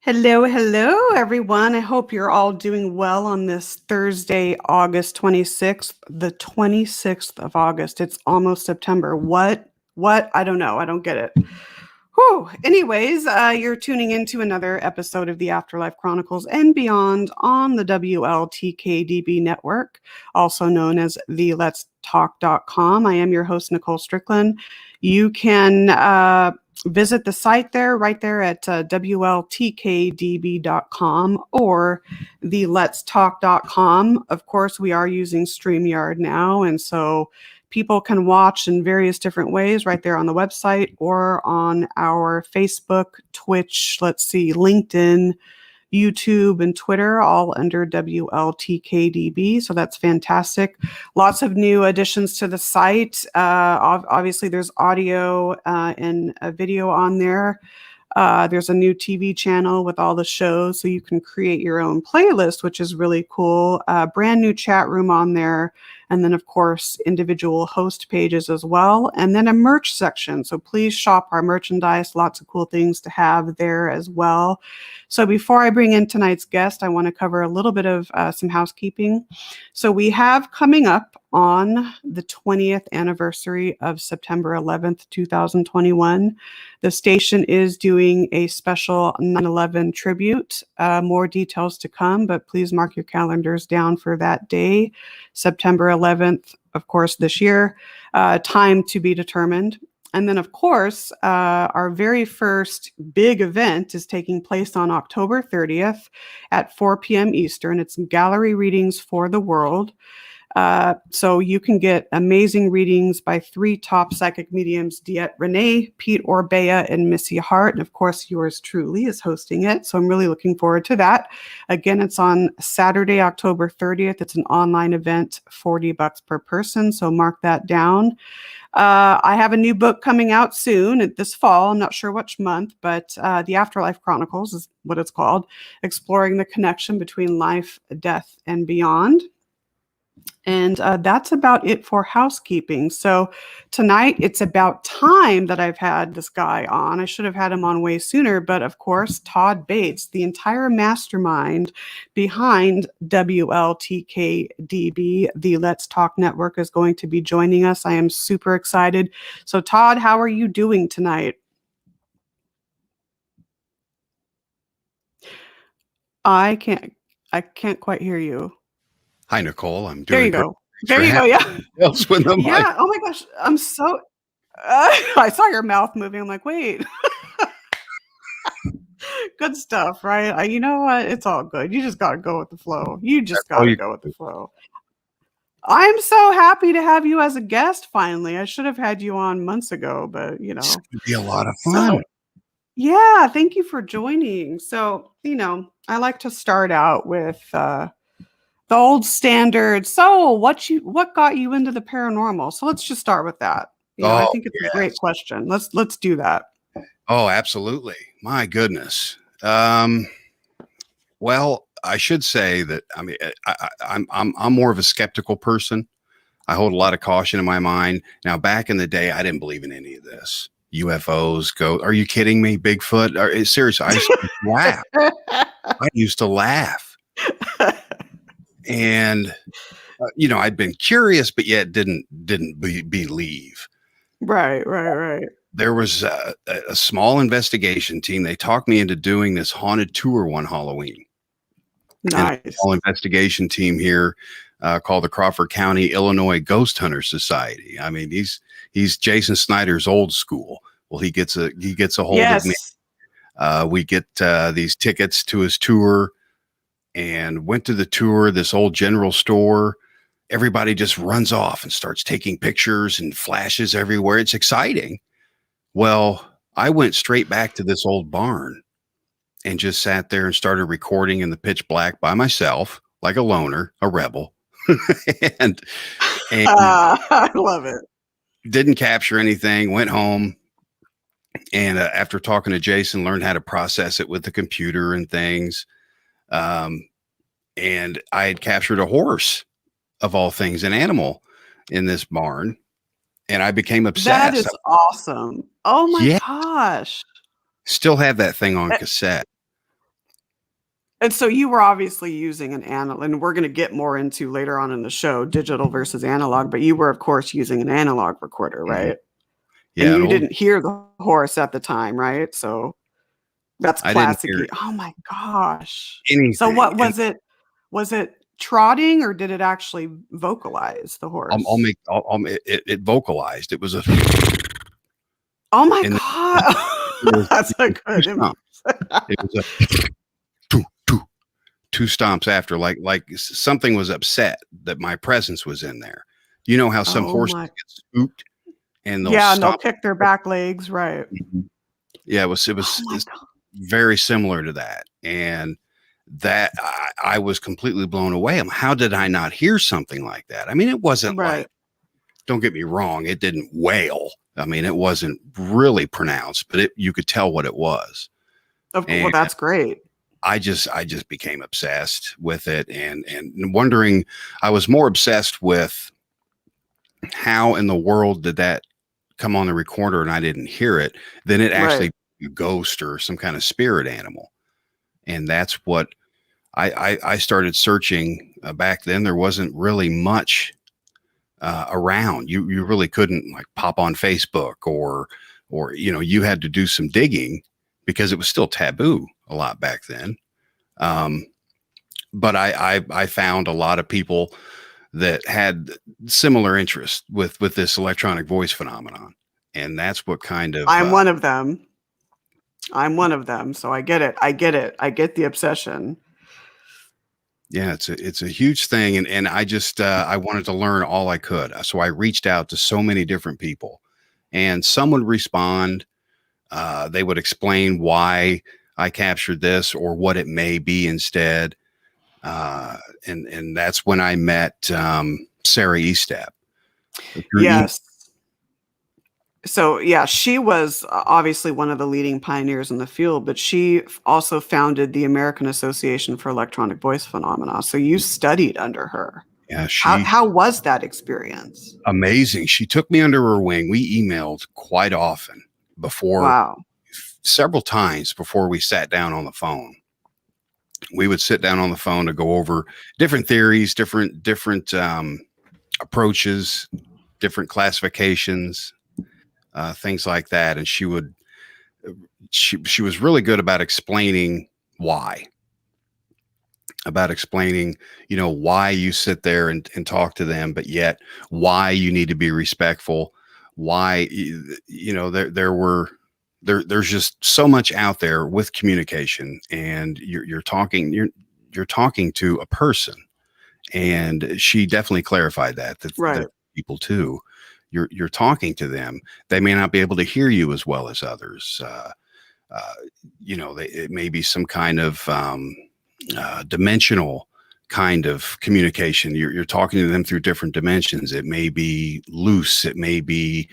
Hello, hello, everyone. I hope you're all doing well on this Thursday, August 26th, the 26th of August. It's almost September. What? What? I don't know. I don't get it. Whew. Anyways, you're tuning into another episode of the Afterlife Chronicles and beyond on the WLTK-db network, also known as the Let's Talk.com. I am your host, Nicole Strickland. You can visit the site there, right there at WLTK-db.com or the Let's Talk.com. Of course, we are using StreamYard now, and so people can watch in various different ways right there on the website or on our Facebook, Twitch, LinkedIn, YouTube, and Twitter, all under WLTK-db. So that's fantastic. Lots of new additions to the site. Obviously, there's audio and a video on there. There's a new TV channel with all the shows, so you can create your own playlist, which is really cool. Brand new chat room on there. And then, of course, individual host pages as well. And then a merch section. So please shop our merchandise. Lots of cool things to have there as well. So before I bring in tonight's guest, I want to cover a little bit of some housekeeping. So we have coming up on the 20th anniversary of September 11th, 2021. The station is doing a special 9/11 tribute. More details to come, but please mark your calendars down for that day, September 11th, of course, this year. Time to be determined. And then, of course, our very first big event is taking place on October 30th at 4 p.m. Eastern. It's gallery readings for the world. So you can get amazing readings by 3 top psychic mediums, Diet Renee, Pete Orbea, and Missy Hart. And of course, yours truly is hosting it. So I'm really looking forward to that. Again, it's on Saturday, October 30th. It's an online event, $40 per person. So mark that down. I have a new book coming out soon this fall. I'm not sure which month, but the Afterlife Chronicles is what it's called, exploring the connection between life, death, and beyond. And that's about it for housekeeping. So tonight, it's about time that I've had this guy on. I should have had him on way sooner. But of course, Todd Bates, the entire mastermind behind WLTK-db, the Let's Talk Network, is going to be joining us. I am super excited. So Todd, how are you doing tonight? I can't quite hear you. Hi, Nicole. I'm There doing you great. go. There you go. Yeah. Else with the mic. Yeah. Oh my gosh. I'm so. I saw your mouth moving. I'm like, wait. Good stuff, right? You know what? It's all good. You just got to go with the flow. You just got to go with the flow. I'm so happy to have you as a guest finally. I should have had you on months ago, but you know. It's going to be a lot of fun. So, yeah. Thank you for joining. So, I like to start out with the old standard. So what got you into the paranormal? So let's just start with that. I think it's a great question. Let's do that. Oh, absolutely. My goodness. Well, I should say that, I'm more of a skeptical person. I hold a lot of caution in my mind. Now, back in the day, I didn't believe in any of this. UFOs, are you kidding me? Bigfoot? Seriously, I used to laugh. I used to laugh. And, I'd been curious, but yet didn't believe. Right. There was a small investigation team. They talked me into doing this haunted tour one Halloween. Nice. And a small investigation team here called the Crawford County, Illinois Ghost Hunter Society. I mean, he's Jason Snyder's old school. Well, he gets a hold of me. We get these tickets to his tour. And went to the tour, this old general store. Everybody just runs off and starts taking pictures and flashes everywhere. It's exciting. Well, I went straight back to this old barn and just sat there and started recording in the pitch black by myself, like a loner, a rebel. and I love it. Didn't capture anything, went home. And after talking to Jason, learned how to process it with the computer and things. And I had captured a horse, of all things, an animal in this barn. And I became obsessed. That is awesome. Oh my gosh. Still have that thing on cassette. And so you were obviously using an analog, and we're going to get more into later on in the show, digital versus analog, but you were, of course, using an analog recorder, right? And Yeah, an you old. didn't hear the horse at the time, right? So that's I didn't hear classic. Oh my gosh. So anything, what and was it? Was it trotting or did it actually vocalize the I'll horse? make it vocalized. It was a Oh my and God. it was That's a two good image. stomps. It was a two, two, two stomps after, like something was upset that my presence was in there. You know how some Oh horses my. get spooked and they'll Yeah, and they'll stomp. kick their back legs, right? Mhm. Yeah, Oh my it's God. very similar to that, and that I was completely blown away. How did I not hear something like that? I mean, it wasn't like, Right. don't get me wrong, it didn't wail. I mean, it wasn't really pronounced, but you could tell what it was. Well, And that's great. I just became obsessed with it, and wondering. I was more obsessed with how in the world did that come on the recorder and I didn't hear it than it Right. actually a ghost or some kind of spirit animal. And that's what I started searching back then. There wasn't really much around. You really couldn't like pop on Facebook or you had to do some digging because it was still taboo a lot back then. Um, but I found a lot of people that had similar interests with this electronic voice phenomenon, and that's what kind of I'm one of them. I'm one of them. So I get it. I get it. I get the obsession. yeah, it's a huge thing, and I just I wanted to learn all I could, so I reached out to so many different people, and some would respond. They would explain why I captured this or what it may be instead. And that's when I met Sarah Estep through email. Yes. So yeah, she was obviously one of the leading pioneers in the field, but she also founded the American Association for Electronic Voice Phenomena. So you studied under her. Yeah, How was that experience? amazing. She took me under her wing. We emailed quite often before, Wow. several times before we sat down on the phone. We would sit down on the phone to go over different theories, different approaches, different classifications, things like that. And she was really good about explaining why, about explaining, why you sit there and talk to them, but yet why you need to be respectful. Why, there's just so much out there with communication, and you're talking to a person, and she definitely clarified that Right. people too. You're talking to them. They may not be able to hear you as well as others. Uh, it may be some kind of dimensional kind of communication. You're talking to them through different dimensions. It may be loose. It may be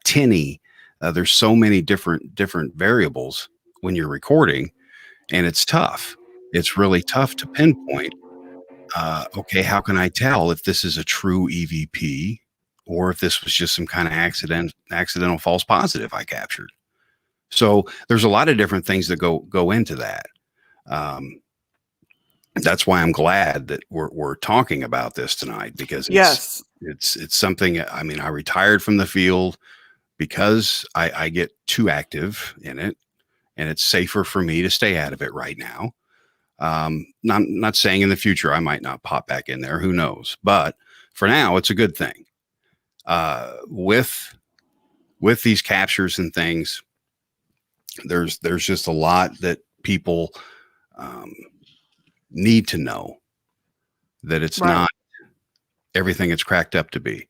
tinny. There's so many different variables when you're recording, and it's tough. It's really tough to pinpoint. Okay, how can I tell if this is a true EVP or if this was just some kind of accidental false positive I captured? So there's a lot of different things that go into that. Um, that's why I'm glad that we're talking about this tonight, because Yes. it's something. I mean, I retired from the field because I get too active in it, and it's safer for me to stay out of it right now. Not saying in the future I might not pop back in there. Who knows? But for now, it's a good thing. With these captures and things, there's just a lot that people um, need to know, that it's Right. not everything it's cracked up to be,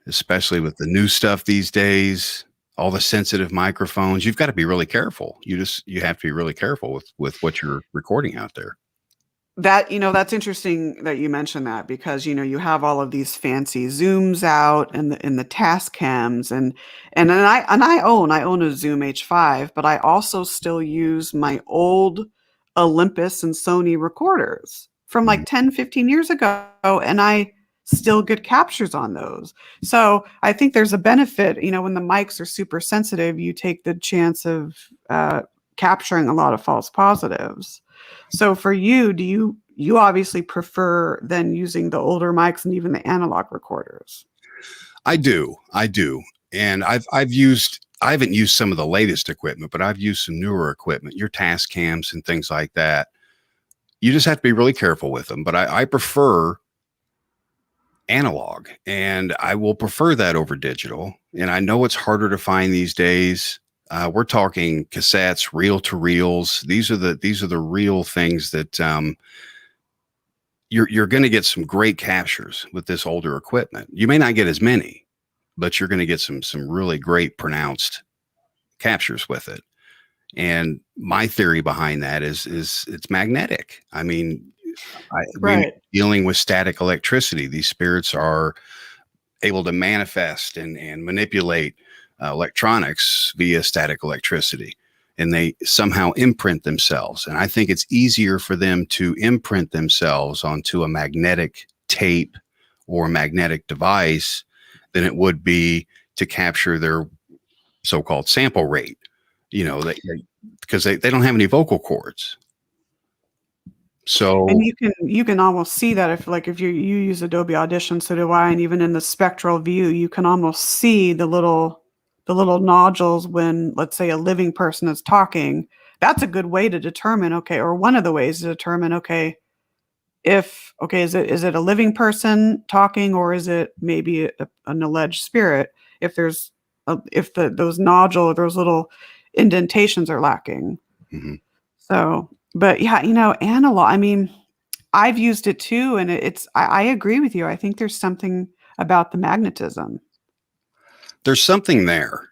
especially with the new stuff these days, all the sensitive microphones. You've got to be really careful. You have to be really careful with what you're recording out there. That's interesting that you mentioned that, because you have all of these fancy zooms out and the task cams, and I own a Zoom H5, but I also still use my old Olympus and Sony recorders from Mhm. like 10, 15 years ago, and I still get captures on those. So I think there's a benefit, when the mics are super sensitive, you take the chance of capturing a lot of false positives. So for you, you obviously prefer than using the older mics and even the analog recorders? I do. And I haven't used some of the latest equipment, but I've used some newer equipment, your task cams and things like that. You just have to be really careful with them. But I prefer analog, and I will prefer that over digital. And I know it's harder to find these days. We're talking cassettes, reel to reels. These are the real things that you're going to get some great captures with this older equipment. You may not get as many, but you're going to get some really great pronounced captures with it. And my theory behind that is it's magnetic. I mean, we're dealing with static electricity. These spirits are able to manifest and manipulate electronics via static electricity, and they somehow imprint themselves. And I think it's easier for them to imprint themselves onto a magnetic tape or magnetic device than it would be to capture their so-called sample rate, because they don't have any vocal cords. So, and you can almost see that if you use Adobe Audition, so do I, and even in the spectral view, you can almost see the little nodules when, let's say, a living person is talking. That's a good way to determine, or one of the ways to determine, is it a living person talking, or is it maybe an alleged spirit? If there's those nodule or those little indentations are lacking. Mm-hmm. So, but yeah, analog, I mean, I've used it too. And I agree with you. I think there's something about the magnetism. There's something there.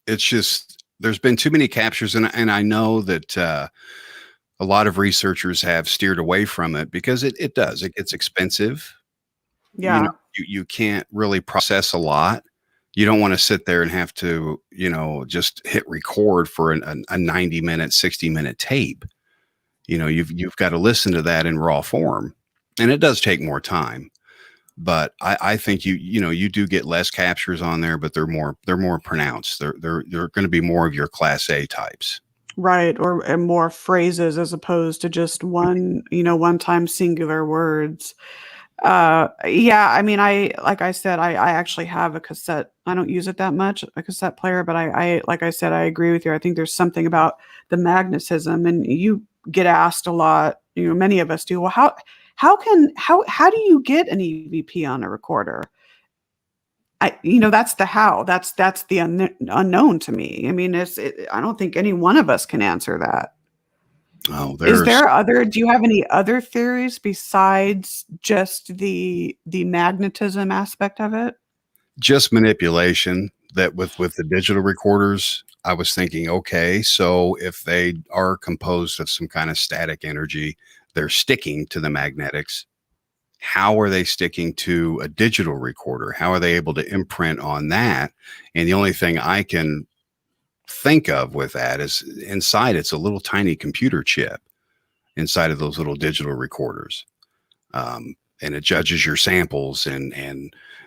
It's just, there's been too many captures. And I know that a lot of researchers have steered away from it because it gets expensive. Yeah. You can't really process a lot. You don't want to sit there and have to, just hit record for a 90-minute, 60-minute tape. You've got to listen to that in raw form, and it does take more time. But I think you do get less captures on there, but they're more pronounced. They're going to be more of your Class A types, right? And more phrases as opposed to just one-time singular words. Yeah, I mean, like I said, I actually have a cassette. I don't use it that much, a cassette player, but I like I said, I agree with you. I think there's something about the magnetism, and you get asked a lot, many of us do, well, how do you get an EVP on a recorder? That's the how. That's the unknown to me. I mean, I don't think any one of us can answer that. Oh, do you have any other theories besides just the magnetism aspect of it? Just manipulation. That with the digital recorders, I was thinking, okay, so if they are composed of some kind of static energy, they're sticking to the magnetics. How are they sticking to a digital recorder? How are they able to imprint on that? And the only thing I can think of with that is inside it's a little tiny computer chip inside of those little digital recorders. And it judges your samples and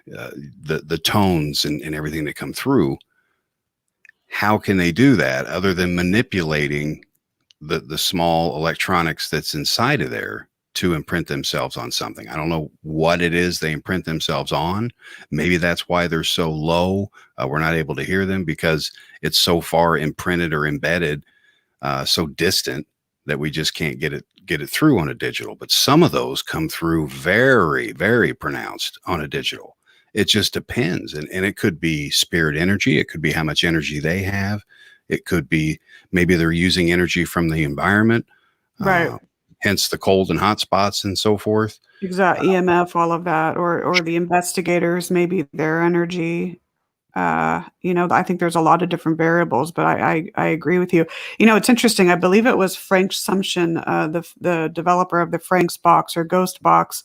the tones and everything that come through. How can they do that other than manipulating the small electronics that's inside of there to imprint themselves on something? I don't know what it is they imprint themselves on. Maybe that's why they're so low. We're not able to hear them because it's so far imprinted or embedded, so distant that we just can't get it through on a digital. But some of those come through very, very pronounced on a digital. It just depends. And it could be spirit energy. It could be how much energy they have. It could be maybe they're using energy from the environment, right? Hence the cold and hot spots and so forth. Exactly. EMF, all of that, or the investigators, maybe their energy. I think there's a lot of different variables, but I agree with you. It's interesting. I believe it was Frank Sumption, the developer of the Frank's box or Ghost box.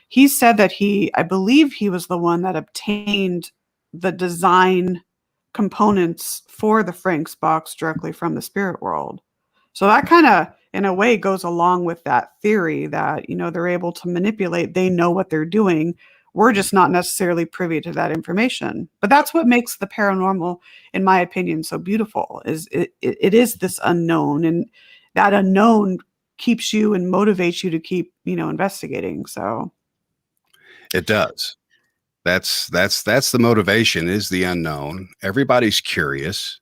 He said that I believe he was the one that obtained the design components for the Frank's box directly from the spirit world. So that kind of, in a way, goes along with that theory that, they're able to manipulate. They know what they're doing, We're just not necessarily privy to that information. But that's what makes the paranormal, in my opinion, so beautiful, is it is this unknown, and that unknown keeps you and motivates you to keep, investigating. So It does. That's the motivation, is the unknown. Everybody's curious.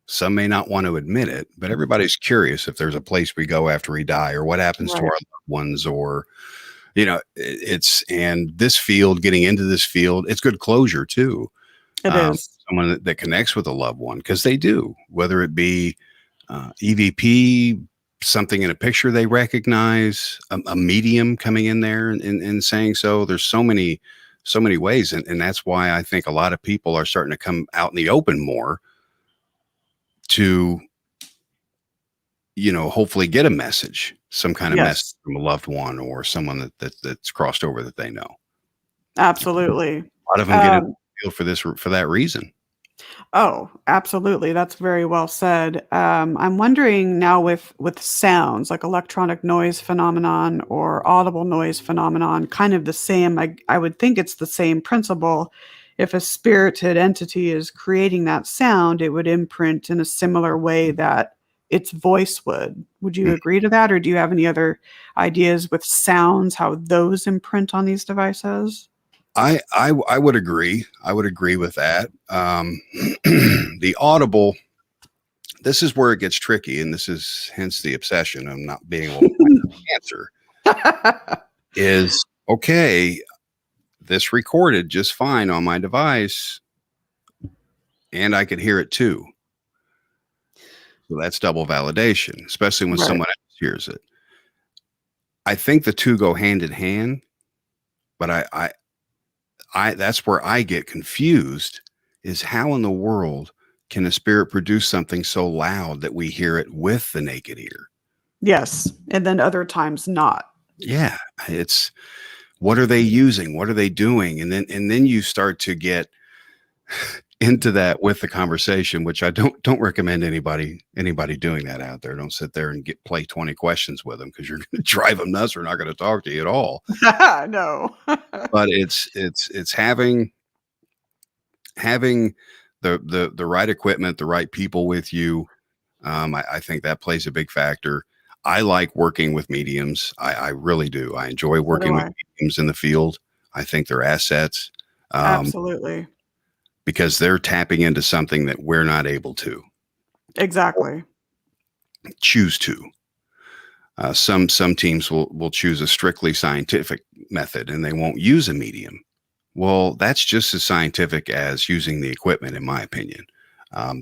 Some may not want to admit it, but everybody's curious if there's a place we go after we die, or what happens to right. our loved ones, or and this field, getting into this field, it's good closure too. It is. Someone that connects with a loved one, because they do, whether it be EVP, something in a picture they recognize, a medium coming in there and saying so. There's so many ways, and that's why I think a lot of people are starting to come out in the open more to hopefully get a message, some kind of message Yes, from a loved one or someone that's crossed over that they know. absolutely. A lot of them get in the field for that reason. Oh, absolutely. That's very well said. I'm wondering now with sounds like electronic noise phenomenon or audible noise phenomenon, kind of the same. I would think it's the same principle. If a spirited entity is creating that sound, it would imprint in a similar way that its voice would. Would you agree to that, or do you have any other ideas with sounds, how those imprint on these devices? I would agree. I would agree with that. The audible, this is where it gets tricky, and this is hence the obsession of not being able to find an answer. Is okay, this recorded just fine on my device, and I could hear it too. So that's double validation, especially when Right. someone else hears it. I think the two go hand in hand, but I that's where I get confused, is how in the world can a spirit produce something so loud that we hear it with the naked ear? Yes, and then other times not. Yeah, it's, what are they using? What are they doing? And then you start to get into that with the conversation, which I don't recommend anybody doing that out there. Don't sit there and play 20 questions with them, because you're going to drive them nuts. They're not going to talk to you at all. No. But it's having the right equipment, the right people with you. I think that plays a big factor. I like working with mediums. I really do. I enjoy working with mediums in the field. I think they're assets. Absolutely. Because they're tapping into something that we're not able to Exactly. choose to. Some teams will choose a strictly scientific method, and they won't use a medium. Well, that's just as scientific as using the equipment, in my opinion.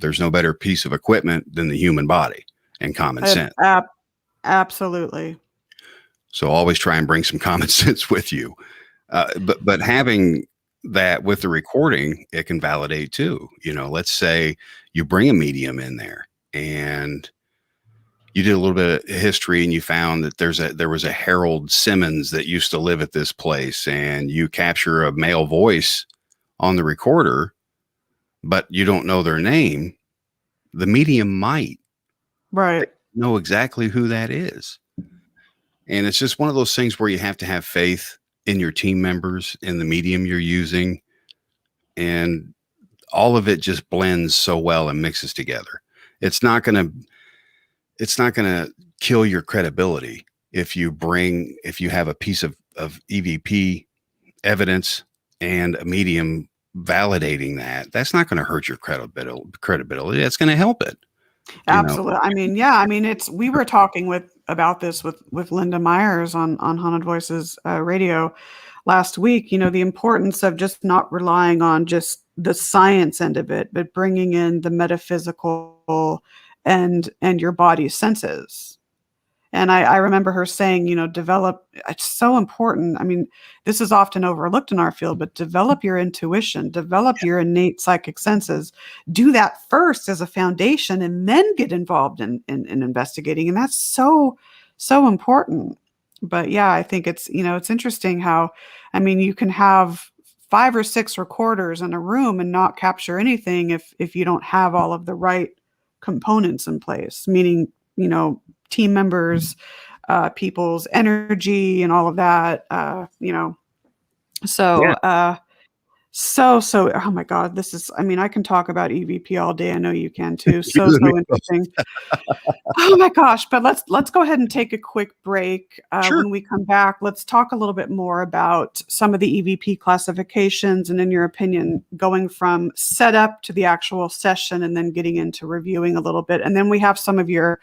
There's no better piece of equipment than the human body and common sense. Absolutely. So always try and bring some common sense with you. But having that with the recording, it can validate too. Let's say you bring a medium in there and you did a little bit of history, and you found that there was a Harold Simmons that used to live at this place, and you capture a male voice on the recorder, but you don't know their name. The medium might know exactly who that is. And it's just one of those things where you have to have faith in your team members, in the medium you're using, and all of it just blends so well and mixes together. It's not going to kill your credibility if you have a piece of EVP evidence and a medium validating that. That's not going to hurt your credibility. That's going to help it. Absolutely. I mean, yeah. I mean, we were talking about this with Linda Myers on Haunted Voices radio last week. The importance of just not relying on just the science end of it, but bringing in the metaphysical and your body's senses. And I remember her saying, develop, it's so important. I mean, this is often overlooked in our field, but develop your intuition, develop your innate psychic senses. Do that first as a foundation, and then get involved in investigating. And that's so, so important. But yeah, I think it's interesting how, I mean, you can have 5 or 6 recorders in a room and not capture anything if you don't have all of the right components in place, meaning, team members, people's energy and all of that, So, oh my God, I can talk about EVP all day. I know you can too. So interesting. Oh my gosh, but let's go ahead and take a quick break. Sure. When we come back, let's talk a little bit more about some of the EVP classifications and, in your opinion, going from setup to the actual session and then getting into reviewing a little bit. And then we have some of your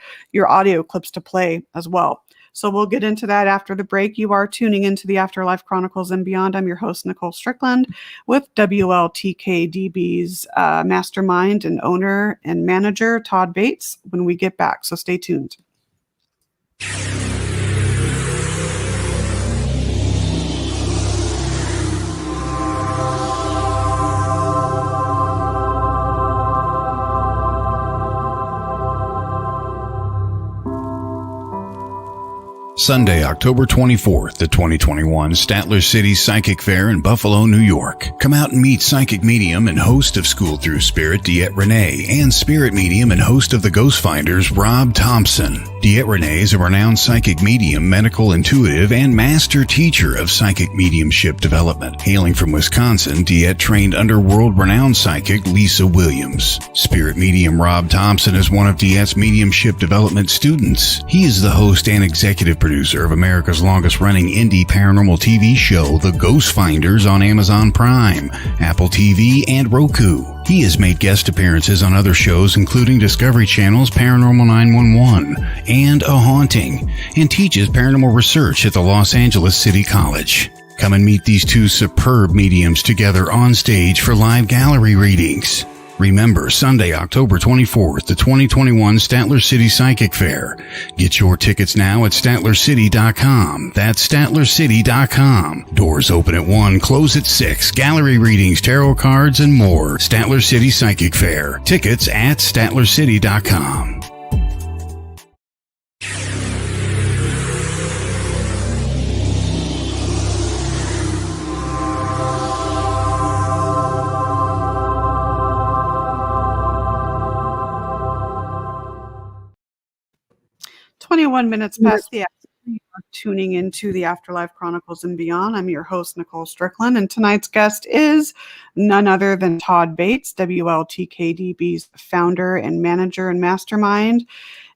audio clips to play as well. So we'll get into that after the break. You are tuning into the Afterlife Chronicles and Beyond. I'm your host, Nicole Strickland, with WLTK-db's mastermind and owner and manager, Todd Bates, when we get back. So stay tuned. Sunday, October 24th, the 2021 Statler City Psychic Fair in Buffalo, New York. Come out and meet psychic medium and host of School Through Spirit, Diet Renee, and spirit medium and host of the Ghost Finders, Rob Thompson. Diet Renee is a renowned psychic medium, medical intuitive, and master teacher of psychic mediumship development. Hailing from Wisconsin, Diet trained under world-renowned psychic Lisa Williams. Spirit medium Rob Thompson is one of Diet's mediumship development students. He is the host and executive producer of America's longest-running indie paranormal TV show, The Ghost Finders, on Amazon Prime, Apple TV, and Roku. He has made guest appearances on other shows, including Discovery Channel's Paranormal 911 and A Haunting, and teaches paranormal research at the Los Angeles City College. Come and meet these two superb mediums together on stage for live gallery readings. Remember, Sunday, October 24th, the 2021 Statler City Psychic Fair. Get your tickets now at StatlerCity.com. That's StatlerCity.com. Doors open at 1, close at 6. Gallery readings, tarot cards, and more. Statler City Psychic Fair. Tickets at StatlerCity.com. Minutes past the hour. You are tuning into the Afterlife Chronicles and Beyond. I'm your host, Nicole Strickland, and tonight's guest is none other than Todd Bates, WLTK-db's founder and manager and mastermind.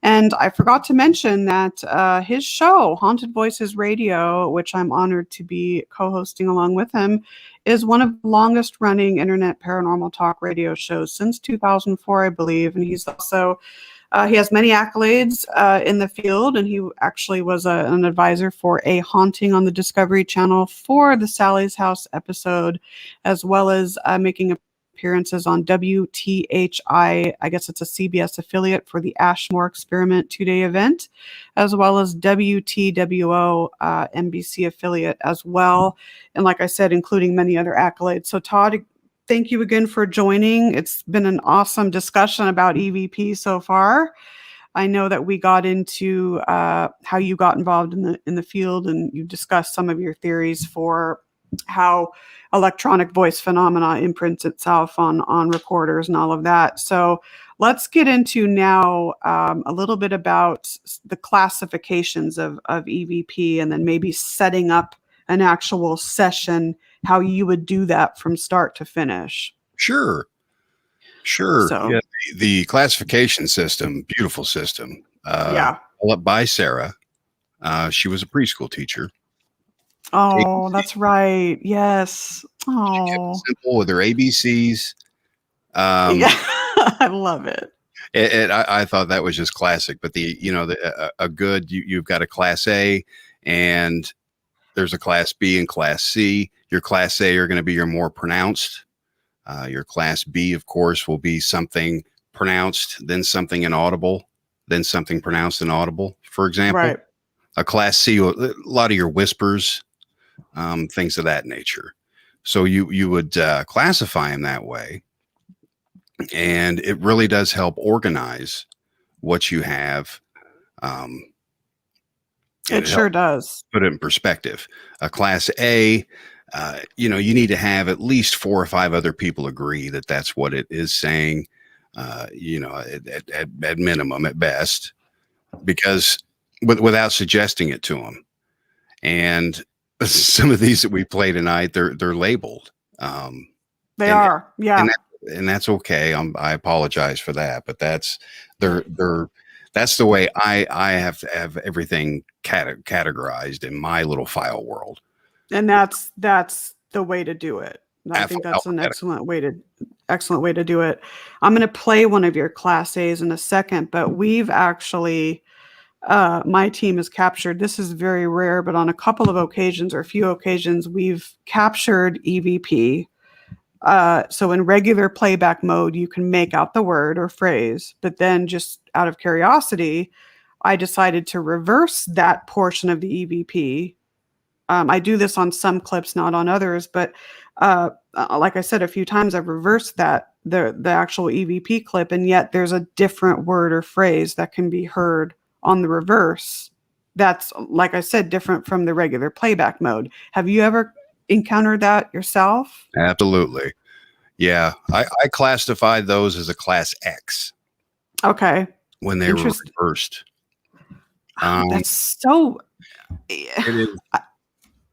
And I forgot to mention that his show, Haunted Voices Radio, which I'm honored to be co-hosting along with him, is one of the longest running internet paranormal talk radio shows since 2004, I believe. And he's also he has many accolades in the field, and he actually was an advisor for A Haunting on the Discovery Channel for the Sally's House episode, as well as making appearances on WTHI, I guess it's a CBS affiliate, for the Ashmore Experiment 2-day event, as well as WTWO NBC affiliate as well. And like I said, including many other accolades. So Todd, thank you again for joining. It's been an awesome discussion about EVP so far. I know that we got into how you got involved in the field, and you discussed some of your theories for how electronic voice phenomena imprints itself on recorders and all of that. So let's get into now a little bit about the classifications of EVP, and then maybe setting up an actual session, how you would do that from start to finish. Sure. So, yeah, the classification system, beautiful system. Developed by Sarah. She was a preschool teacher. Oh, that's right. Yes. Oh, she kept it simple with her ABCs. Yeah, I love it. I thought that was just classic. But you've got a class A, and there's a class B and class C. Your class A are going to be your more pronounced. Your class B, of course, will be something pronounced, then something inaudible, then something pronounced and audible, for example. Right. A class C, a lot of your whispers, things of that nature. So you would classify them that way. And it really does help organize what you have. It sure does. Put it in perspective. A class A, you need to have at least 4 or 5 other people agree that that's what it is saying, at minimum, at best, because without suggesting it to them. And some of these that we play tonight, they're labeled. They are, yeah. And that's okay. I apologize for that, but that's that's the way I have to have everything categorized in my little file world. And that's the way to do it. I think that's an excellent way to do it. I'm going to play one of your Class A's in a second, but we've actually, my team has captured, this is very rare, but on a couple of occasions or a few occasions, we've captured EVP. So in regular playback mode, you can make out the word or phrase, but then just out of curiosity, I decided to reverse that portion of the EVP. I do this on some clips, not on others, but like I said, a few times I've reversed the actual EVP clip, and yet there's a different word or phrase that can be heard on the reverse. That's, like I said, different from the regular playback mode. Have you ever encountered that yourself? Absolutely. Yeah. I classified those as a Class X. Okay. When they were reversed. That's so... It is.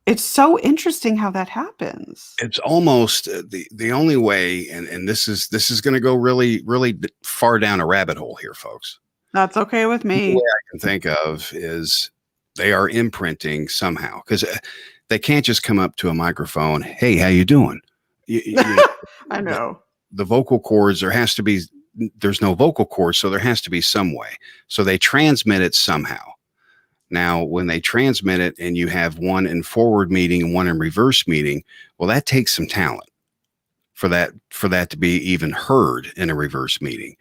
It's so interesting how that happens. It's almost the only way, and this is going to go really, really far down a rabbit hole here, folks. That's okay with me. The way I can think of is they are imprinting somehow, because they can't just come up to a microphone. Hey, how you doing? I know. The vocal cords, there's no vocal cords, so there has to be some way. So they transmit it somehow. Now, when they transmit it and you have one in forward meeting and one in reverse meeting, well, that takes some talent for that to be even heard in a reverse meeting.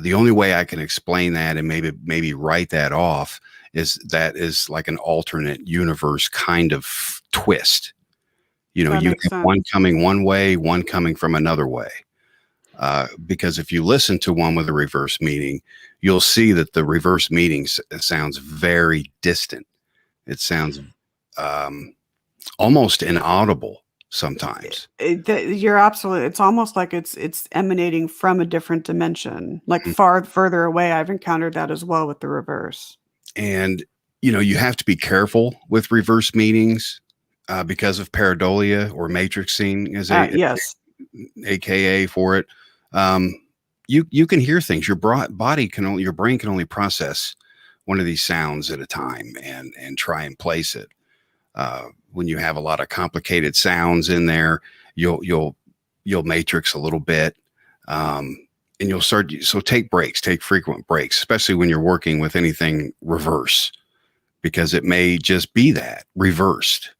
The only way I can explain that and maybe write that off is that is like an alternate universe kind of twist. You have one coming one way, one coming from another way. Because if you listen to one with a reverse meaning, you'll see that the reverse meaning sounds very distant. It sounds almost inaudible sometimes. You're absolutely. It's almost like it's emanating from a different dimension, like further away. I've encountered that as well with the reverse. And you have to be careful with reverse meanings because of pareidolia or matrixing, as yes, AKA for it. You can hear things. Your brain can only process one of these sounds at a time and try and place it. When you have a lot of complicated sounds in there, you'll matrix a little bit, and you'll start. So take frequent breaks, especially when you're working with anything reverse, because it may just be that reversed,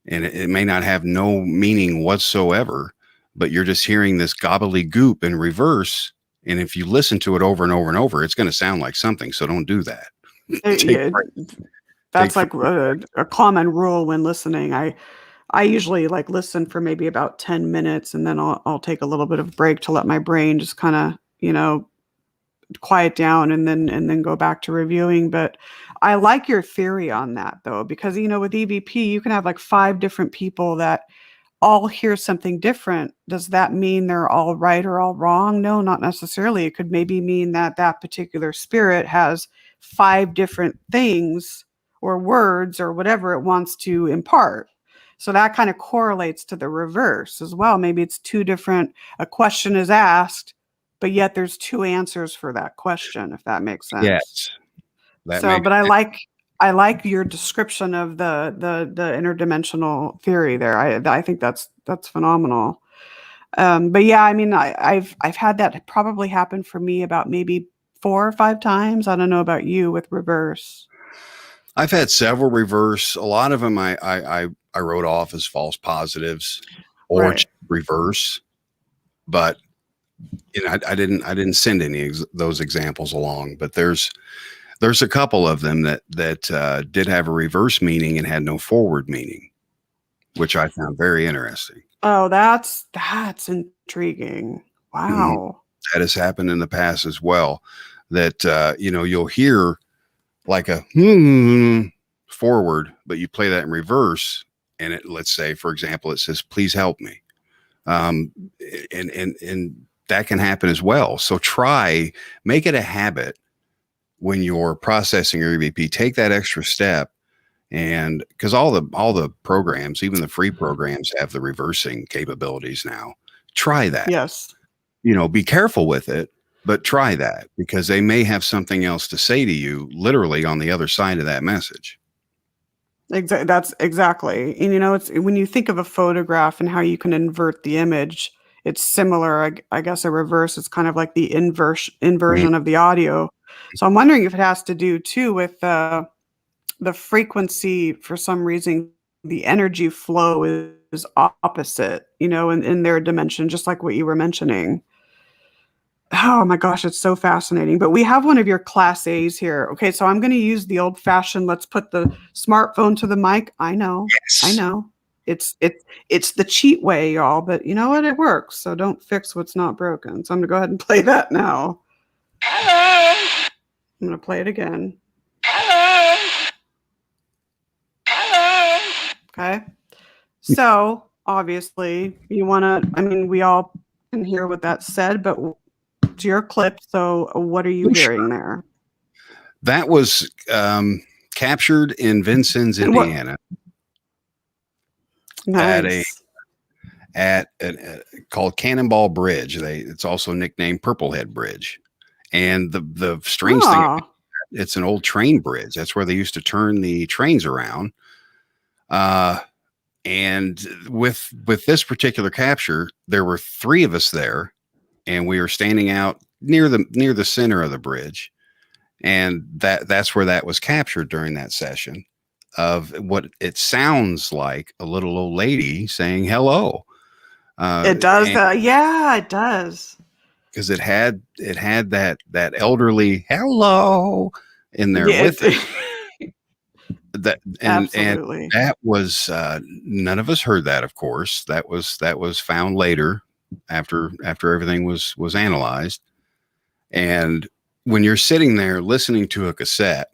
and it may not have no meaning whatsoever. But you're just hearing this gobbledygook in reverse. And if you listen to it over and over and over, it's going to sound like something. So don't do that. That's like a common rule when listening. I usually listen for maybe about 10 minutes, and then I'll take a little bit of break to let my brain just kind of, quiet down and then go back to reviewing. But I like your theory on that though, because, with EVP, you can have 5 different people that all hear something different. Does that mean they're all right or all wrong? No, not necessarily. It could maybe mean that particular spirit has 5 different things or words or whatever it wants to impart. So that kind of correlates to the reverse as well. Maybe it's 2 different, a question is asked, but yet there's 2 answers for that question, if that makes sense. Yes. But I like your description of the interdimensional theory there. I think that's phenomenal. But yeah, I mean, I've had that probably happen for me about maybe 4 or 5 times. I don't know about you with reverse. I've had several reverse. A lot of them I wrote off as false positives or reverse, but I didn't send any those examples along. But there's a couple of them that did have a reverse meaning and had no forward meaning, which I found very interesting. Oh, that's intriguing. Wow. Mm-hmm. That has happened in the past as well, that, you'll hear like a forward, but you play that in reverse. And let's say, for example, it says, please help me. And that can happen as well. So make it a habit when you're processing your EVP, take that extra step And because all the programs, even the free programs, have the reversing capabilities now. Try that. Yes. Be careful with it, but try that, because they may have something else to say to you literally on the other side of that message. That's exactly. And it's when you think of a photograph and how you can invert the image, it's similar. I guess a reverse is kind of like the inversion of the audio. So I'm wondering if it has to do too with the frequency. For some reason, the energy flow is opposite, in their dimension, just like what you were mentioning. Oh my gosh, it's so fascinating. But we have one of your class A's here. Okay, so I'm going to use the old fashioned, let's put the smartphone to the mic. I know. Yes. I know. It's the cheat way, y'all, but you know what? It works. So don't fix what's not broken. So I'm going to go ahead and play that now. I'm going to play it again. Okay. So obviously you want to, we all can hear what that said, but to your clip. So what are you hearing there? That was captured in Vincennes, Indiana. Nice. At called Cannonball Bridge. It's also nicknamed Purplehead Bridge. And the strange thing, it's an old train bridge. That's where they used to turn the trains around. And with this particular capture, there were 3 of us there, and we were standing out near the center of the bridge. And that's where that was captured during that session, of what it sounds like a little old lady saying hello. It does. Yeah, it does. Because it had that elderly hello in there with it. Absolutely. And that was none of us heard that. Of course, that was found later after everything was analyzed. And when you're sitting there listening to a cassette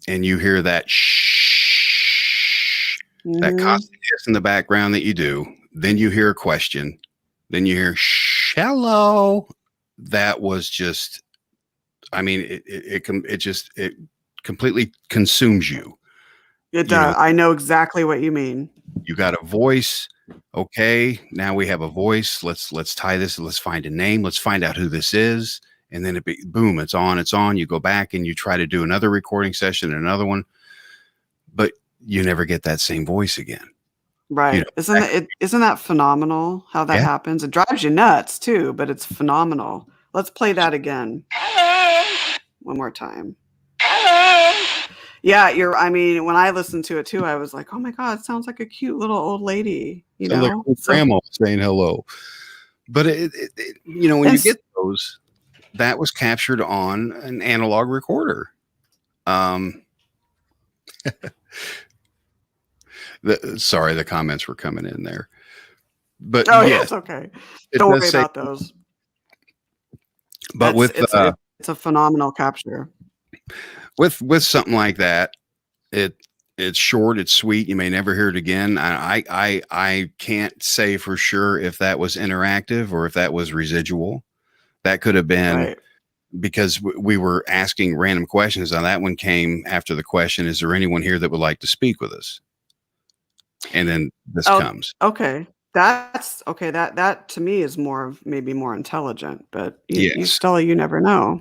and you hear that shh, that constant hiss in the background that you do, then you hear a question, then you hear shh, hello. That was just, it completely consumes you. It does. I know exactly what you mean. You got a voice. Okay, now we have a voice. Let's tie this. Let's find a name. Let's find out who this is. And then boom, it's on. You go back and you try to do another recording session, another one, but you never get that same voice again. Right. Isn't that phenomenal how that happens? It drives you nuts too, but it's phenomenal. Let's play that again. One more time. Yeah, when I listened to it too, I was like, oh my God, it sounds like a cute little old lady, Sounds like old grandma saying hello. But when you get those, that was captured on an analog recorder. Sorry, the comments were coming in there. But yes, okay. Don't worry about those. But it's a phenomenal capture. With something like that, it's short, it's sweet. You may never hear it again. I can't say for sure if that was interactive or if that was residual. That could have been because we were asking random questions. Now that one came after the question, is there anyone here that would like to speak with us? And then this comes. Okay. That's okay. That to me is maybe more intelligent, but you never know.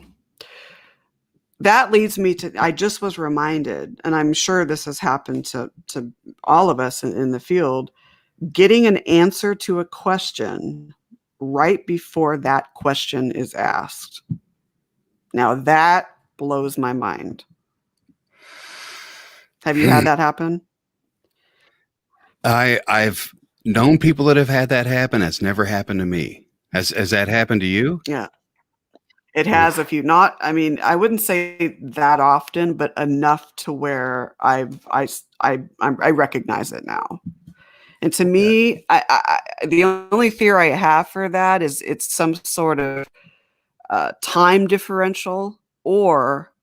That leads me to, I just was reminded, and I'm sure this has happened to all of us in the field, getting an answer to a question right before that question is asked. Now that blows my mind. Have you had that happen? I've known people that have had that happen. That's never happened to me. Has that happened to you? Yeah. It has a few, I wouldn't say that often, but enough to where I recognize it now. And to me, the only fear I have for that is it's some sort of time differential, or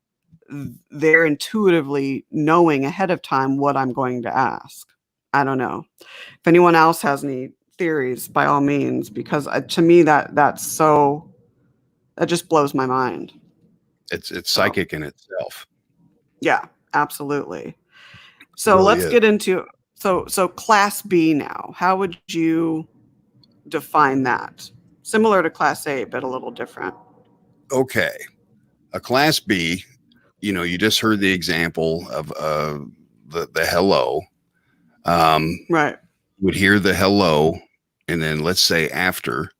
they're intuitively knowing ahead of time what I'm going to ask. I don't know. If anyone else has any theories, by all means, because to me that just blows my mind. It's psychic in itself. Yeah, absolutely. So really let's is. get into so class B now. How would you define that? Similar to class A, but a little different. Okay. A class B, you just heard the example of the hello. Right. Would hear the hello, and then let's say after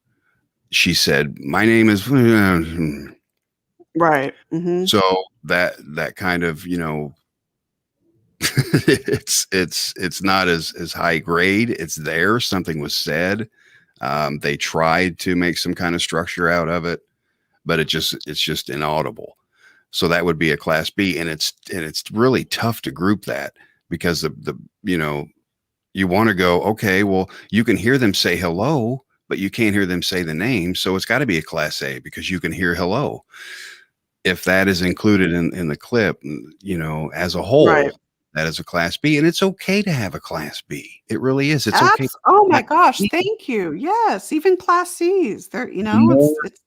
she said, "My name is," Right. Mm-hmm. so that kind of it's not as high grade. It's there. Something was said. They tried to make some kind of structure out of it, but it's just inaudible. So that would be a class B, and it's really tough to group that because the you want to go, okay, well, you can hear them say hello, but you can't hear them say the name. So it's got to be a class A because you can hear hello. If that is included in the clip, as a whole, Right. that is a class B. And it's okay to have a class B. It really is. It's okay. Oh my gosh, thank you. Yes, even class C's. They're, The more, it's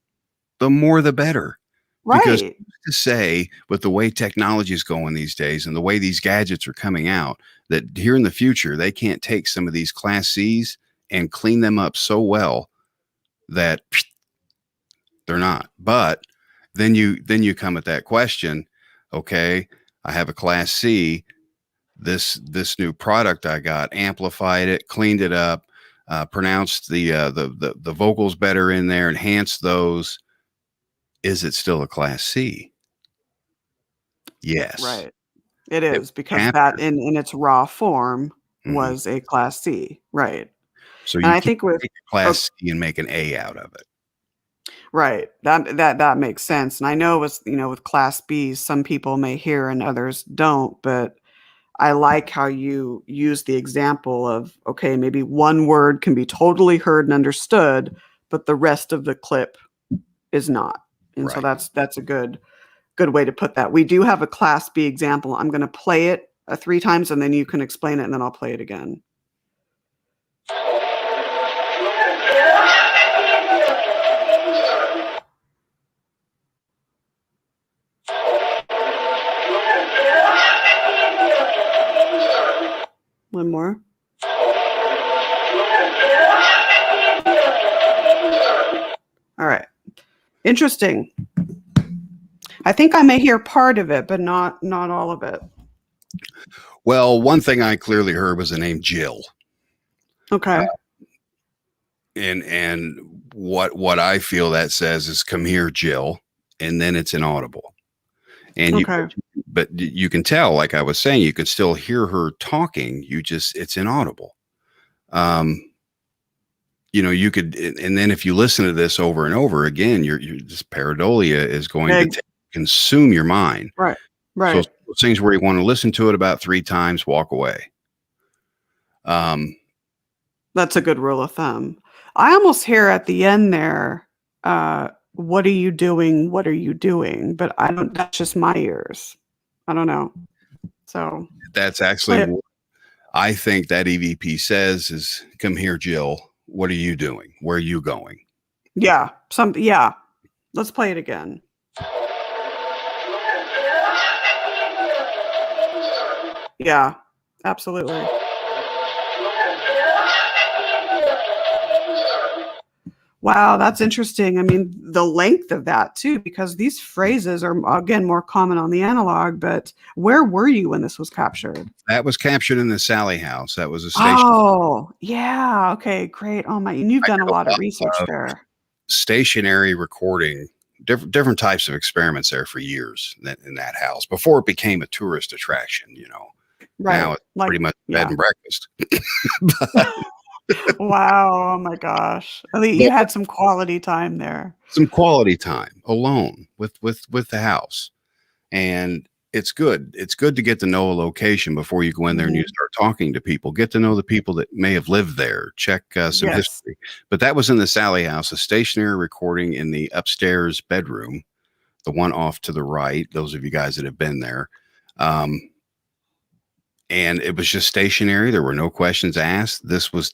the more the better. Because right. to say, with the way technology is going these days and the way these gadgets are coming out, that here in the future, they can't take some of these class C's and clean them up so well that they're not. But then you come at that question, okay, I have a class C. This new product I got, amplified it, cleaned it up, pronounced the vocals better in there, enhanced those. Is it still a class C? Yes. Right. It It is was because that captured. in its raw form Mhm. was a class C. Right. So And you I can't think with take a oh, class C and make an A out of it. right. That makes sense. And I know with class Bs, some people may hear and others don't, but I like how you use the example of, okay, maybe one word can be totally heard and understood, but the rest of the clip is not. And so Right. that's a good way to put that. We do have a class B example. I'm going to play it 3 times and then you can explain it and then I'll play it again. One more. All right. Interesting. I think I may hear part of it, but not all of it. Well, one thing I clearly heard was the name Jill. Okay. And what I feel that says is "come here, Jill," and then it's inaudible. And Okay. but you can tell, like I was saying, you can still hear her talking. It's inaudible. You could, and then if you listen to this over and over again, you're just pareidolia is going to consume your mind. Right. So Right. those things where you want to listen to it about 3 times, walk away. That's a good rule of thumb. I almost hear at the end there, what are you doing? What are you doing? But that's just my ears. I don't know. So That's actually what I think that EVP says is, "come here, Jill. What are you doing? Where are you going?" yeah, let's play it again. Yeah, absolutely. Wow, that's interesting. I mean, the length of that too, because these phrases are again more common on the analog, but where were you when this was captured? That was captured in the Sally house. That was a station. Oh, yeah. Okay, great. Oh my, and you've done a lot of research there. Stationary recording, different types of experiments there for years in that house before it became a tourist attraction. Right. Now it's Like, pretty much bed yeah. and breakfast. Wow. Oh my gosh. At least you had some quality time there. Some quality time alone with the house, and it's good. It's good to get to know a location before you go in there and you start talking to people. Get to know the people that may have lived there. Check some Yes. history. But that was in the Sally house, a stationary recording in the upstairs bedroom, the one off to the right. Those of you guys that have been there. And it was just stationary. There were no questions asked. This was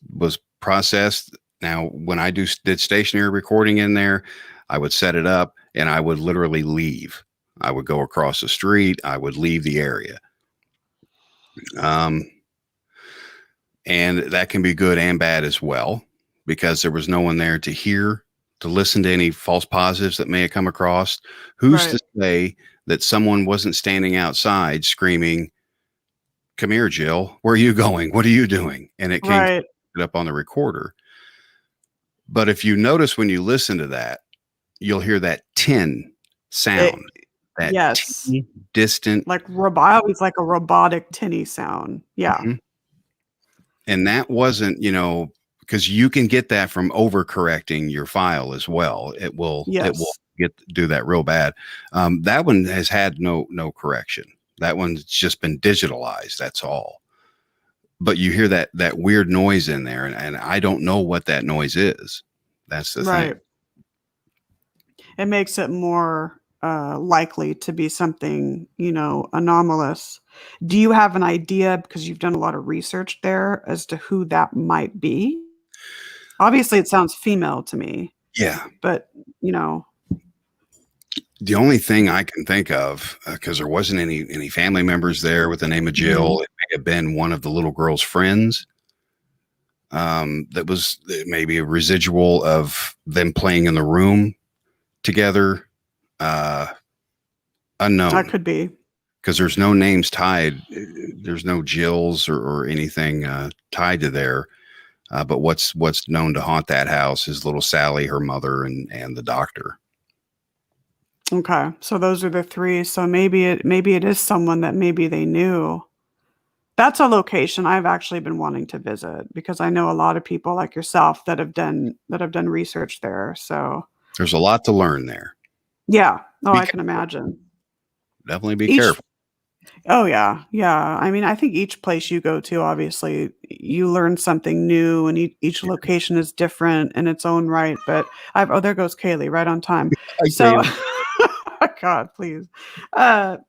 processed. Now, when I did stationary recording in there, I would set it up and I would literally leave. I would go across the street. I would leave the area. And that can be good and bad as well, because there was no one there to listen to any false positives that may have come across. Who's to say that someone wasn't standing outside screaming, "Come here, Jill. Where are you going? What are you doing?" And it came up on the recorder. But if you notice, when you listen to that, you'll hear that tin sound. Tinny, distant. Like it's like a robotic tinny sound. Yeah. Mm-hmm. And that wasn't, because you can get that from overcorrecting your file as well. It will do that real bad. That one has had no correction. That one's just been digitalized. That's all. But you hear that weird noise in there, and I don't know what that noise is. That's the thing. It makes it more likely to be something, anomalous. Do you have an idea, because you've done a lot of research there, as to who that might be? Obviously, it sounds female to me. Yeah. But, the only thing I can think of, because there wasn't any family members there with the name of Jill, mm-hmm. It may have been one of the little girl's friends. That was maybe a residual of them playing in the room together. Unknown. That could be. Because there's no names tied. There's no Jills or anything tied to there. But what's known to haunt that house is little Sally, her mother, and the doctor. Okay, so those are the three. So maybe it is someone that maybe they knew. That's a location I've actually been wanting to visit, because I know a lot of people like yourself that have done research there. So there's a lot to learn there. Yeah. Oh, I can imagine. Definitely be careful. Oh, yeah. Yeah. I mean, I think each place you go to, obviously, you learn something new, and each location is different in its own right. But there goes Kaylee, right on time. So, God, please.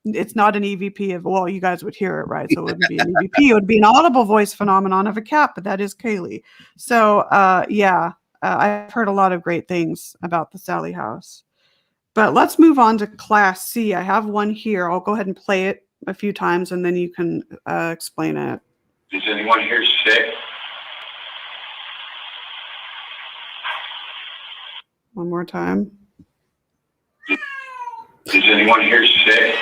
It's not an EVP of, well, you guys would hear it, right? So it wouldn't be an EVP. It would be an audible voice phenomenon of a cat, but that is Kaylee. So, I've heard a lot of great things about the Sally house. But let's move on to Class C. I have one here. I'll go ahead and play it a few times, and then you can explain it. Is anyone here sick? One more time. Is anyone here sick?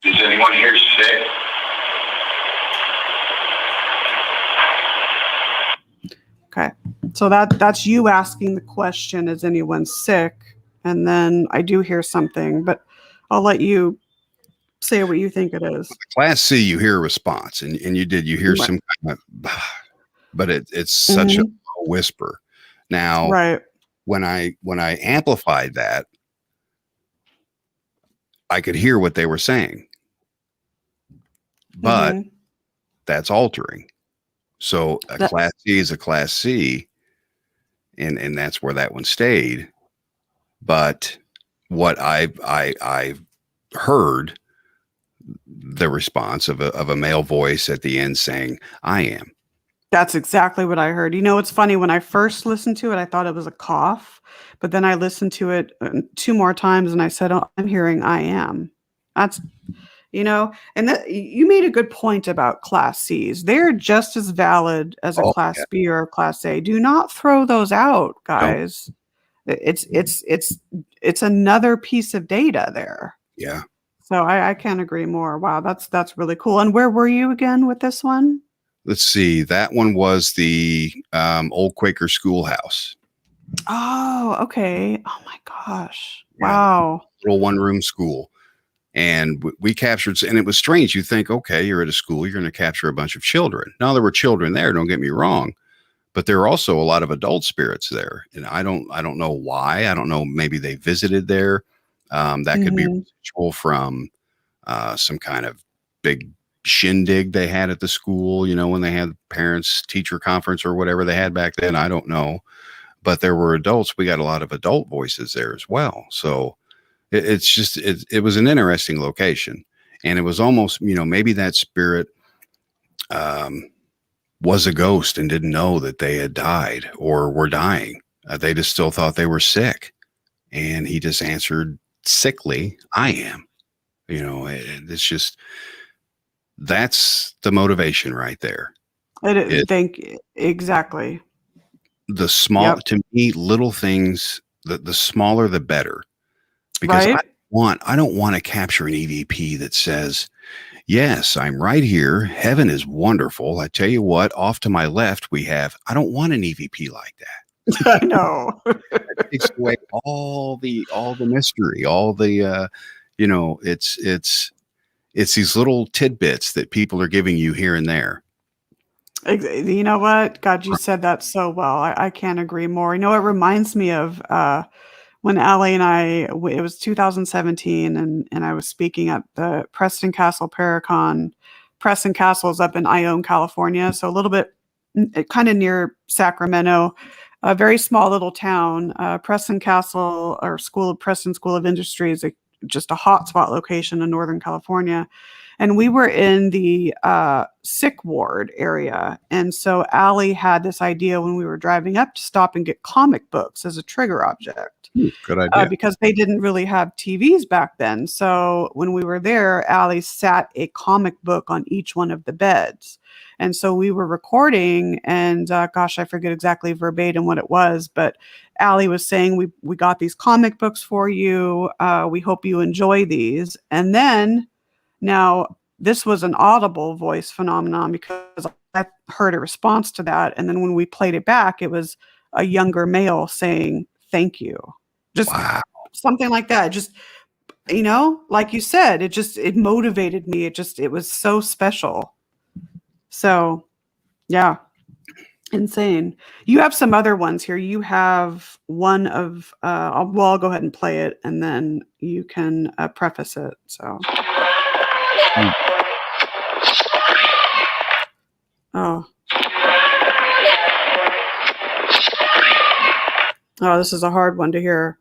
Is anyone here sick? Okay, so that's you asking the question, is anyone sick? And then I do hear something, but I'll let you say what you think it is. Class C, you hear a response, and you hear some kind of, but it's such a whisper. Now, when I amplified that, I could hear what they were saying, but that's altering. So a Class C is a Class C, and that's where that one stayed. But what I heard, the response of a male voice at the end saying, "I am." That's exactly what I heard. It's funny, when I first listened to it, I thought it was a cough, but then I listened to it 2 more times, and I said, "Oh, I'm hearing I am." That's, and that you made a good point about Class C's. They're just as valid as a Class B or a Class A. Do not throw those out, guys. No. It's another piece of data there. Yeah. So I can't agree more. Wow, that's really cool. And where were you again with this one? Let's see. That one was the old Quaker schoolhouse. Oh, okay. Oh my gosh. Wow. Little one-room school. And we captured, and it was strange. You think, okay, you're at a school, you're going to capture a bunch of children. Now, there were children there, don't get me wrong, but there were also a lot of adult spirits there. And I don't know why. I don't know. Maybe they visited there. That could be residual from some kind of big shindig they had at the school, when they had parents teacher conference or whatever they had back then. I don't know. But there were adults. We got a lot of adult voices there as well. So it was an interesting location, and it was almost, maybe that spirit was a ghost and didn't know that they had died or were dying. They just still thought they were sick. And he just answered sickly, I am. It's just, that's the motivation right there. Exactly. The small, Yep. to me, little things, the smaller, the better. Because Right. I don't want to capture an EVP that says, yes, I'm right here. Heaven is wonderful. I tell you what, off to my left, I don't want an EVP like that. I know. It takes away all the mystery, all the, it's these little tidbits that people are giving you here and there. You know what? God, you said that so well. I can't agree more. You know, it reminds me of when Allie and it was 2017, and I was speaking at the Preston Castle Paracon. Preston Castle is up in Ione, California, so a little bit kind of near Sacramento, a very small little town. Preston Castle, or Preston School of Industry, is just a hotspot location in Northern California. And we were in the sick ward area. And so Allie had this idea when we were driving up to stop and get comic books as a trigger object. Good idea. Because they didn't really have TVs back then. So when we were there, Allie sat a comic book on each one of the beds. And so we were recording, and gosh, I forget exactly verbatim what it was, but Allie was saying, we got these comic books for you. We hope you enjoy these. And then, now, this was an audible voice phenomenon because I heard a response to that. And then when we played it back, it was a younger male saying, thank you. Just something like that. Just, like you said, it motivated me. It was so special. So, yeah, insane. You have some other ones here. You have one of, I'll go ahead and play it, and then you can preface it. So. Oh, this is a hard one to hear.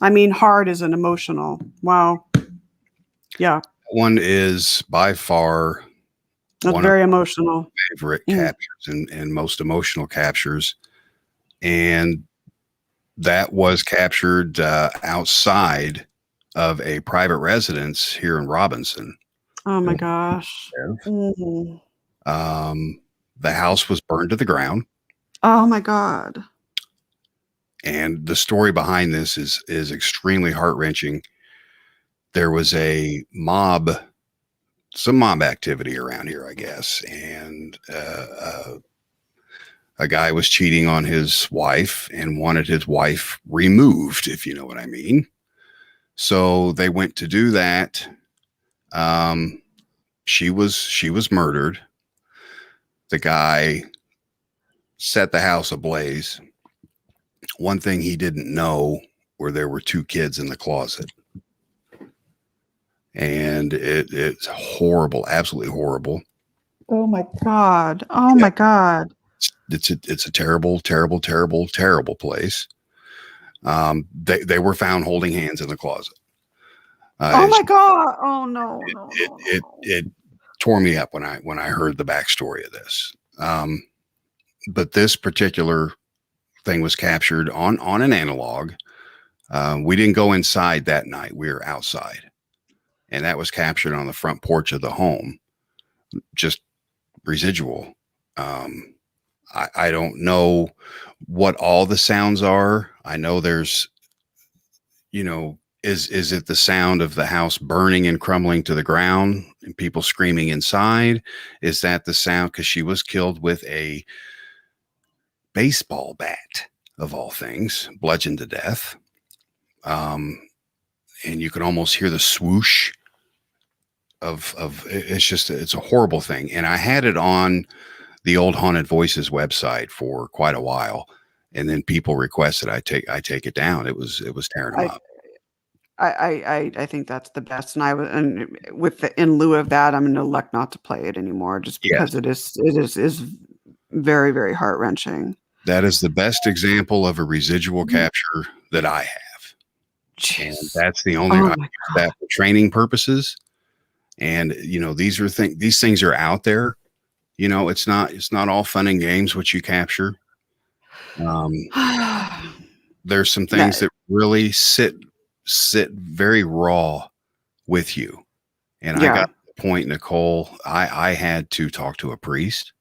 I mean, hard is an emotional. Wow. Yeah. One is by far one very emotional. My favorite captures and most emotional captures. And that was captured outside of a private residence here in Robinson. Oh my gosh. The house was burned to the ground. Oh my God. And the story behind this is extremely heart-wrenching. There was some mob activity around here, I guess. And a guy was cheating on his wife and wanted his wife removed, if you know what I mean. So they went to do that. She was murdered. The guy set the house ablaze. One thing he didn't know were there were 2 kids in the closet. And it's horrible, absolutely horrible. Oh my God. Oh my God. It's a terrible, terrible, terrible, terrible place. They were found holding hands in the closet. Oh my God. Oh no. It tore me up when I heard the backstory of this. But this particular thing was captured on an analog. We didn't go inside that night. We were outside, and that was captured on the front porch of the home, just residual. I don't know what all the sounds are. I know there's, is it the sound of the house burning and crumbling to the ground and people screaming inside? Is that the sound? Because she was killed with a baseball bat, of all things, bludgeoned to death. And you can almost hear the swoosh of it's a horrible thing. And I had it on the old Haunted Voices website for quite a while. And then people requested I take it down. It was tearing them up. I think that's the best. And in lieu of that, I'm going to elect not to play it anymore, just because it is very, very heart wrenching. That is the best example of a residual capture that I have. Jeez. And that's the only I use that for training purposes. And these things are out there. It's not all fun and games what you capture. Um, there's some things that really sit very raw with you. And I got to the point, Nicole, I had to talk to a priest.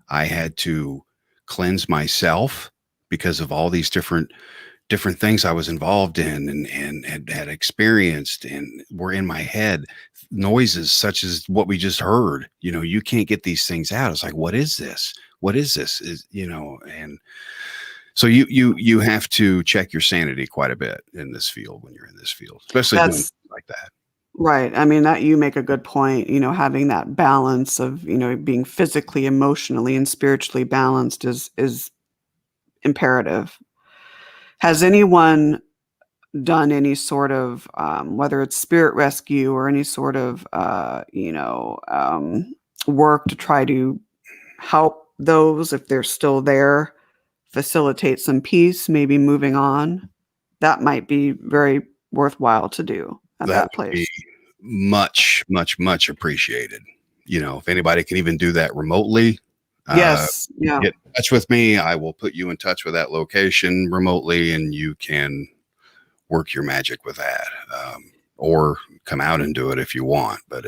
I had to cleanse myself because of all these different things I was involved in and had experienced and were in my head. Noises such as what we just heard, you can't get these things out. It's like, what is this? What is this? And so you have to check your sanity quite a bit in this field when you're in this field, especially doing things like that. Right. I mean, that you make a good point, having that balance of, being physically, emotionally, and spiritually balanced is imperative. Has anyone done any sort of, whether it's spirit rescue or any sort of, work to try to help those, if they're still there, facilitate some peace, maybe moving on? That might be very worthwhile to do at that place. Much, much, much appreciated. If anybody can even do that remotely, yes, yeah, get in touch with me. I will put you in touch with that location remotely, and you can work your magic with that, or come out and do it if you want. But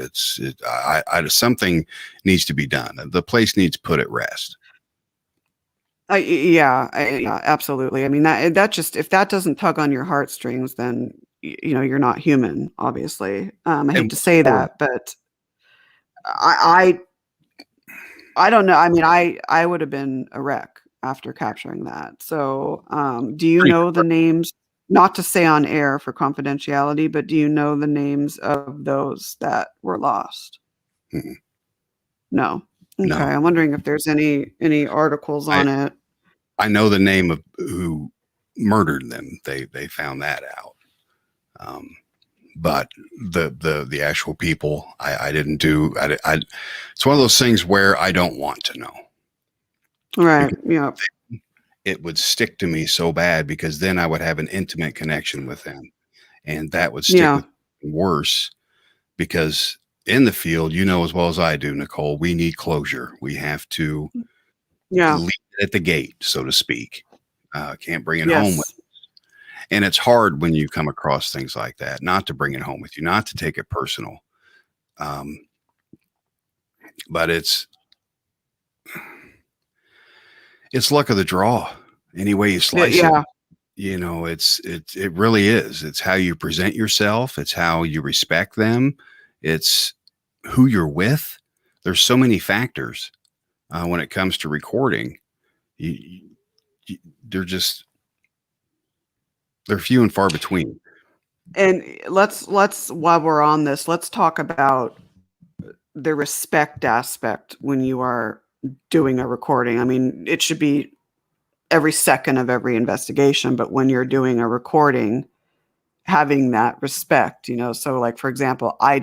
something needs to be done. The place needs put at rest. Yeah, absolutely. I mean, that just, if that doesn't tug on your heartstrings, then you're not human, obviously. I hate to say that, but I don't know. I mean, I would have been a wreck after capturing that. So, do you know the names, not to say on air for confidentiality, but do you know the names of those that were lost? Mm-hmm. No. Okay. No. I'm wondering if there's any articles on it. I know the name of who murdered them. They found that out. But the actual people, I didn't do. It's one of those things where I don't want to know. Right. Yeah. It would stick to me so bad because then I would have an intimate connection with them, and that would stick with me worse. Because in the field, as well as I do, Nicole, we need closure. We have to leave it at the gate, so to speak. Can't bring it home with us. And it's hard when you come across things like that, not to bring it home with you, not to take it personal. But it's luck of the draw. Any way you slice it, it really is. It's how you present yourself. It's how you respect them. It's who you're with. There's so many factors when it comes to recording. They're few and far between. And let's while we're on this, let's talk about the respect aspect when you are doing a recording. I mean, it should be every second of every investigation, but when you're doing a recording, having that respect, so like, for example, I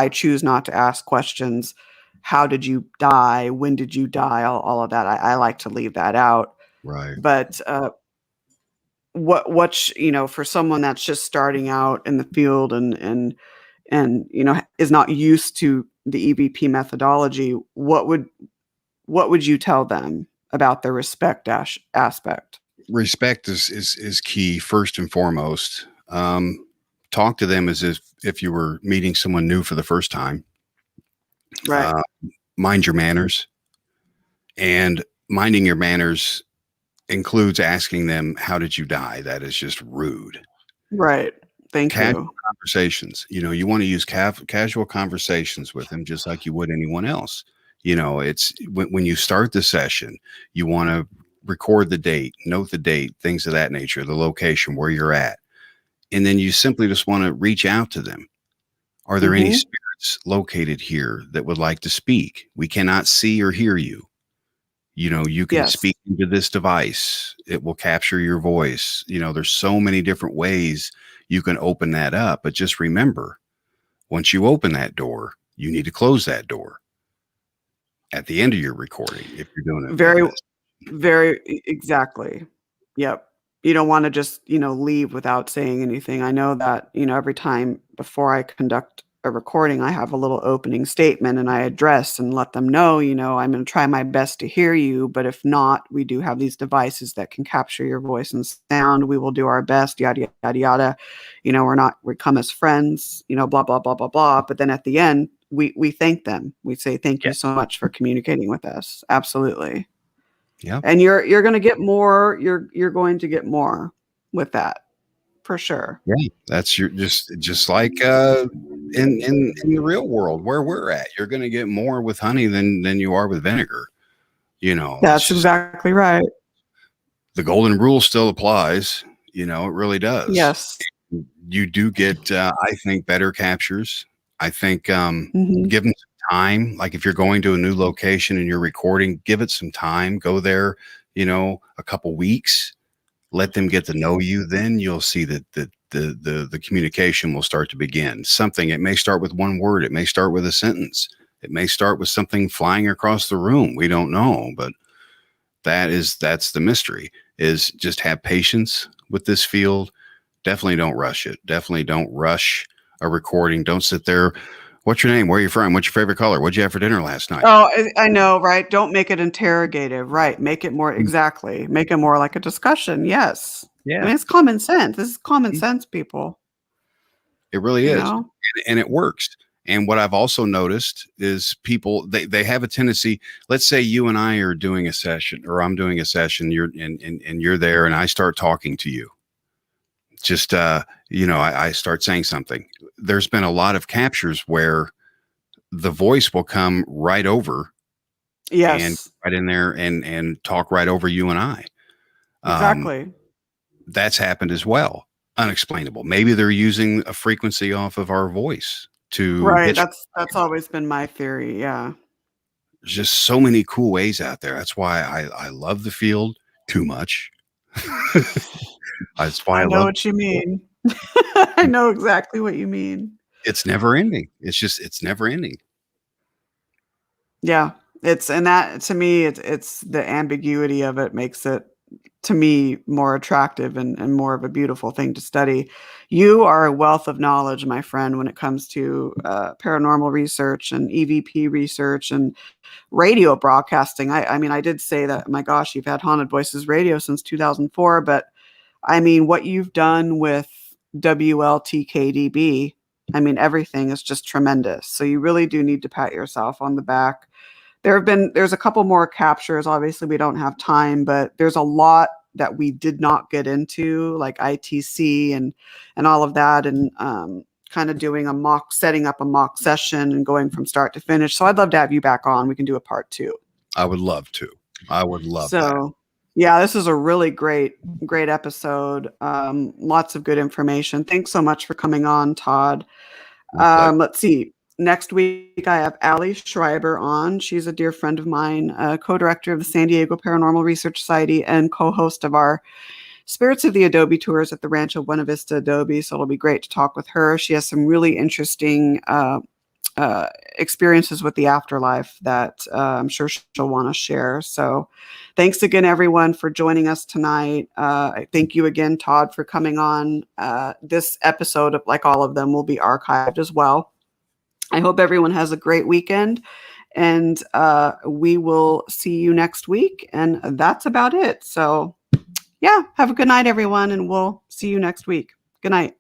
choose not to ask questions. How did you die? When did you die? All of that. I like to leave that out. Right. But, for someone that's just starting out in the field and is not used to the EVP methodology, what would you tell them about the respect aspect? Respect is key, first and foremost. Talk to them as if you were meeting someone new for the first time. Right. Mind your manners, and minding your manners includes asking them, how did you die? That is just rude. Right. Thank casual you. Conversations. You want to use casual conversations with them just like you would anyone else. It's when you start the session, you want to record the date, note the date, things of that nature, the location where you're at. And then you simply just want to reach out to them. Are there any spirits located here that would like to speak? We cannot see or hear you. You can speak into this device. It will capture your voice. There's so many different ways you can open that up. But just remember, once you open that door, you need to close that door at the end of your recording if you're doing it. Very exactly. Yep. You don't want to just, leave without saying anything. I know that, every time before I conduct a recording, I have a little opening statement and I address and let them know, I'm going to try my best to hear you. But if not, we do have these devices that can capture your voice and sound. We will do our best, yada, yada, yada. We come as friends, blah, blah, blah, blah, blah. But then at the end, we thank them. We say, thank you so much for communicating with us. Absolutely. Yeah. And you're going to get more. You're going to get more with that. For sure. Yeah, that's just like in the real world where we're at. You're going to get more with honey than you are with vinegar. That's exactly right. The golden rule still applies. It really does. Yes. You do get, I think, better captures. I think give them some time. Like if you're going to a new location and you're recording, give it some time. Go there, a couple weeks. Let them get to know you. Then you'll see that the communication will start to begin. It may start with one word. It may start with a sentence. It may start with something flying across the room. We don't know, but that's the mystery, is just have patience with this field. Definitely don't rush it. Definitely don't rush a recording. Don't sit there. What's your name? Where are you from? What's your favorite color? What'd you have for dinner last night? Oh, I know, right? Don't make it interrogative, right? Make it more exactly. Make it more like a discussion. Yes. Yeah. I mean, it's common sense. This is common sense, people. It really is. And it works. And what I've also noticed is people, they have a tendency, let's say you and I are doing a session, or I'm doing a session, and you're there and I start talking to you. Just, I start saying something. There's been a lot of captures where the voice will come right over. Yes. And right in there and talk right over you and I. Exactly. That's happened as well. Unexplainable. Maybe they're using a frequency off of our voice to. Right. That's always been my theory. Yeah. There's just so many cool ways out there. That's why I love the field too much. That's why I know what you mean. I know exactly what you mean. It's never ending. It's never ending. Yeah. That to me, it's the ambiguity of it makes it, to me, more attractive and more of a beautiful thing to study. You are a wealth of knowledge, my friend, when it comes to paranormal research and EVP research and radio broadcasting. I mean, I did say that, my gosh, you've had Haunted Voices Radio since 2004, but I mean, what you've done with WLTK-db, I mean, everything is just tremendous. So you really do need to pat yourself on the back. There's a couple more captures. Obviously, we don't have time, but there's a lot that we did not get into, like ITC and all of that, and kind of doing setting up a mock session and going from start to finish. So I'd love to have you back on. We can do a part 2. I would love to. I would love that. So yeah, this is a really great episode. Lots of good information. Thanks so much for coming on, Todd. Let's see. Next week, I have Allie Schreiber on. She's a dear friend of mine, co-director of the San Diego Paranormal Research Society and co-host of our Spirits of the Adobe tours at the Rancho Buena Vista Adobe. So it'll be great to talk with her. She has some really interesting experiences with the afterlife that I'm sure she'll want to share. So thanks again, everyone, for joining us tonight. Thank you again, Todd, for coming on. This episode, like all of them, will be archived as well. I hope everyone has a great weekend, and we will see you next week. And that's about it. So yeah, have a good night, everyone, and we'll see you next week. Good night.